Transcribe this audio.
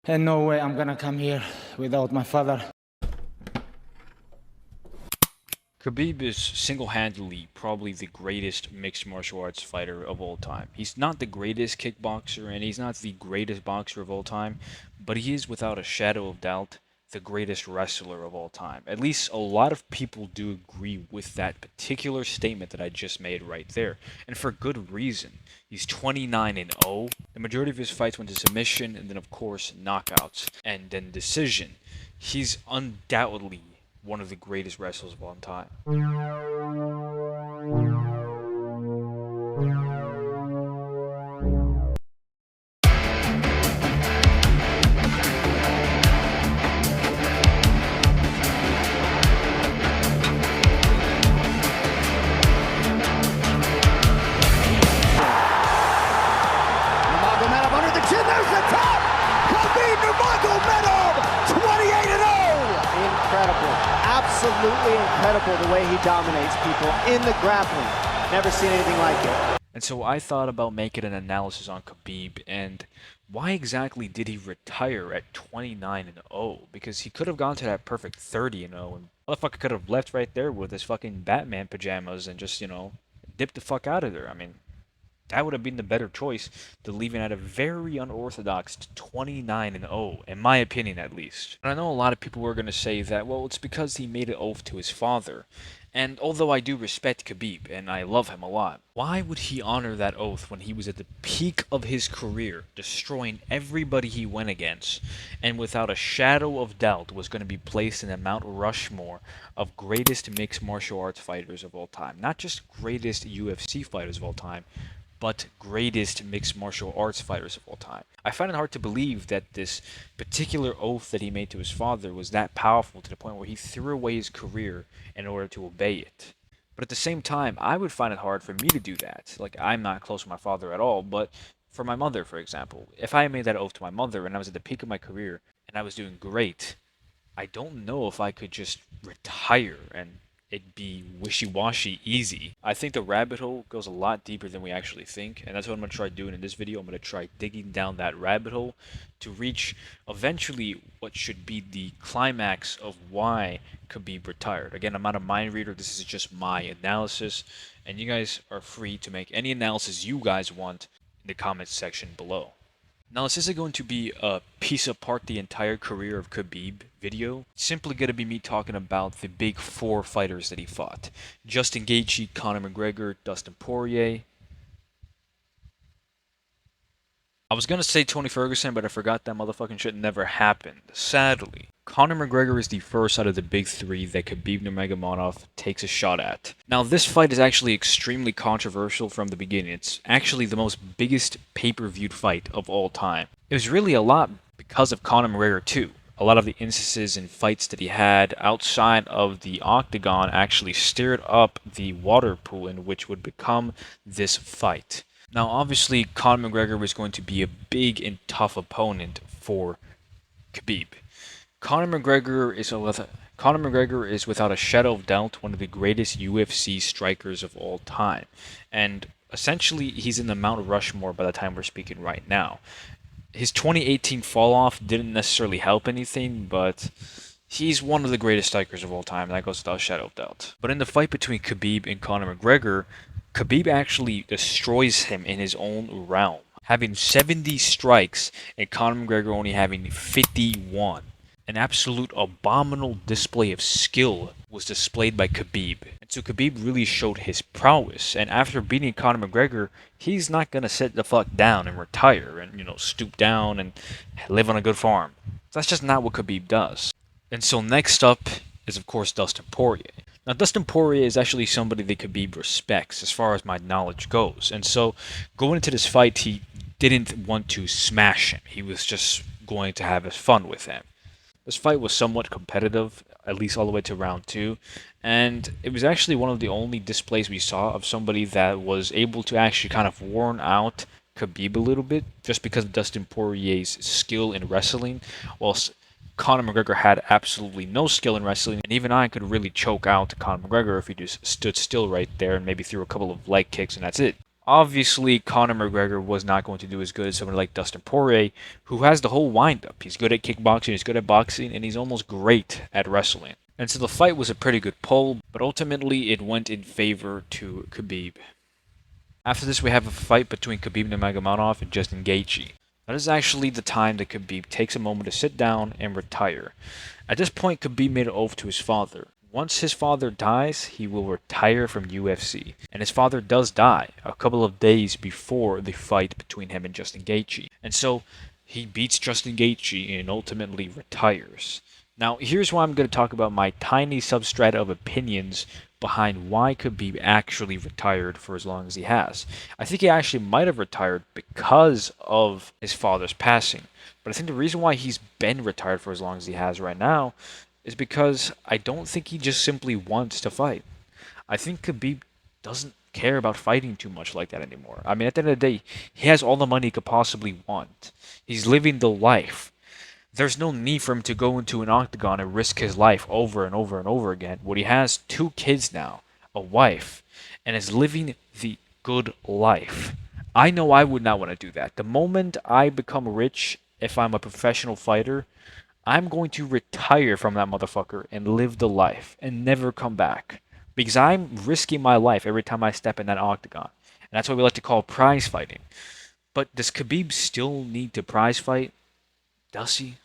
And no way I'm gonna come here without my father. Khabib is single-handedly probably the greatest mixed martial arts fighter of all time. He's not the greatest kickboxer and he's not the greatest boxer of all time, but he is without a shadow of doubt the greatest wrestler of all time. At least a lot of people do agree with that particular statement that I just made right there, and for good reason. He's 29 and 0. The majority of his fights went to submission and then of course knockouts and then decision. He's undoubtedly one of the greatest wrestlers of all time. Nurmagomedov under the chin, there's the top! Khabib Nurmagomedov, 28 and 0! Incredible, absolutely incredible the way he dominates people in the grappling. Never seen anything like it. And so I thought about making an analysis on Khabib and why exactly did he retire at 29 and 0? Because he could have gone to that perfect 30 and 0 and motherfucker could have left right there with his fucking Batman pajamas and just, dipped the fuck out of there. I mean, that would have been the better choice to leaving at a very unorthodox 29 and 0, in my opinion at least. And I know a lot of people were going to say that, well, it's because he made an oath to his father. And although I do respect Khabib and I love him a lot, why would he honor that oath when he was at the peak of his career, destroying everybody he went against, and without a shadow of doubt was going to be placed in the Mount Rushmore of greatest mixed martial arts fighters of all time? Not just greatest UFC fighters of all time, but greatest mixed martial arts fighters of all time. I find it hard to believe that this particular oath that he made to his father was that powerful to the point where he threw away his career in order to obey it. But at the same time, I would find it hard for me to do that. Like, I'm not close to my father at all, but for my mother, for example, if I made that oath to my mother and I was at the peak of my career and I was doing great, I don't know if I could just retire and it'd be wishy-washy easy. I think the rabbit hole goes a lot deeper than we actually think, and that's what I'm going to try doing in this video. I'm going to try digging down that rabbit hole to reach eventually what should be the climax of why Khabib retired. Again, I'm not a mind reader, this is just my analysis, and you guys are free to make any analysis you guys want in the comments section below. Now, this isn't going to be a piece apart the entire career of Khabib video. It's simply going to be me talking about the big four fighters that he fought. Justin Gaethje, Conor McGregor, Dustin Poirier. I was going to say Tony Ferguson, but I forgot that motherfucking shit never happened, sadly. Conor McGregor is the first out of the big three that Khabib Nurmagomedov takes a shot at. Now, this fight is actually extremely controversial from the beginning. It's actually the most biggest pay-per-view fight of all time. It was really a lot because of Conor McGregor too. A lot of the instances and fights that he had outside of the octagon actually stirred up the water pool in which would become this fight. Now, obviously, Conor McGregor was going to be a big and tough opponent for Khabib. Conor McGregor is without a shadow of doubt one of the greatest UFC strikers of all time. And essentially, he's in the Mount Rushmore by the time we're speaking right now. His 2018 fall off didn't necessarily help anything, but he's one of the greatest strikers of all time. That goes without a shadow of doubt. But in the fight between Khabib and Conor McGregor, Khabib actually destroys him in his own realm, having 70 strikes and Conor McGregor only having 51. An absolute abominable display of skill was displayed by Khabib. And so Khabib really showed his prowess. And after beating Conor McGregor, he's not going to sit the fuck down and retire and, stoop down and live on a good farm. That's just not what Khabib does. And so next up is, of course, Dustin Poirier. Now, Dustin Poirier is actually somebody that Khabib respects as far as my knowledge goes. And so going into this fight, he didn't want to smash him. He was just going to have his fun with him. This fight was somewhat competitive, at least all the way to round 2, and it was actually one of the only displays we saw of somebody that was able to actually kind of warn out Khabib a little bit, just because of Dustin Poirier's skill in wrestling, whilst Conor McGregor had absolutely no skill in wrestling, and even I could really choke out Conor McGregor if he just stood still right there and maybe threw a couple of leg kicks and that's it. Obviously, Conor McGregor was not going to do as good as someone like Dustin Poirier, who has the whole wind-up. He's good at kickboxing, he's good at boxing, and he's almost great at wrestling. And so the fight was a pretty good pull, but ultimately it went in favor to Khabib. After this, we have a fight between Khabib Nurmagomedov and Justin Gaethje. That is actually the time that Khabib takes a moment to sit down and retire. At this point, Khabib made an oath to his father. Once his father dies, he will retire from UFC. And his father does die a couple of days before the fight between him and Justin Gaethje. And so he beats Justin Gaethje and ultimately retires. Now, here's why I'm going to talk about my tiny substrata of opinions behind why Khabib actually retired for as long as he has. I think he actually might have retired because of his father's passing. But I think the reason why he's been retired for as long as he has right now is because I don't think he just simply wants to fight. I think Khabib doesn't care about fighting too much like that anymore. I mean, at the end of the day, he has all the money he could possibly want. He's living the life. There's no need for him to go into an octagon and risk his life over and over and over again when he has 2 kids now, a wife, and is living the good life. I know I would not want to do that. The moment I become rich, if I'm a professional fighter, I'm going to retire from that motherfucker and live the life and never come back. Because I'm risking my life every time I step in that octagon. And that's what we like to call prize fighting. But does Khabib still need to prize fight? Does he?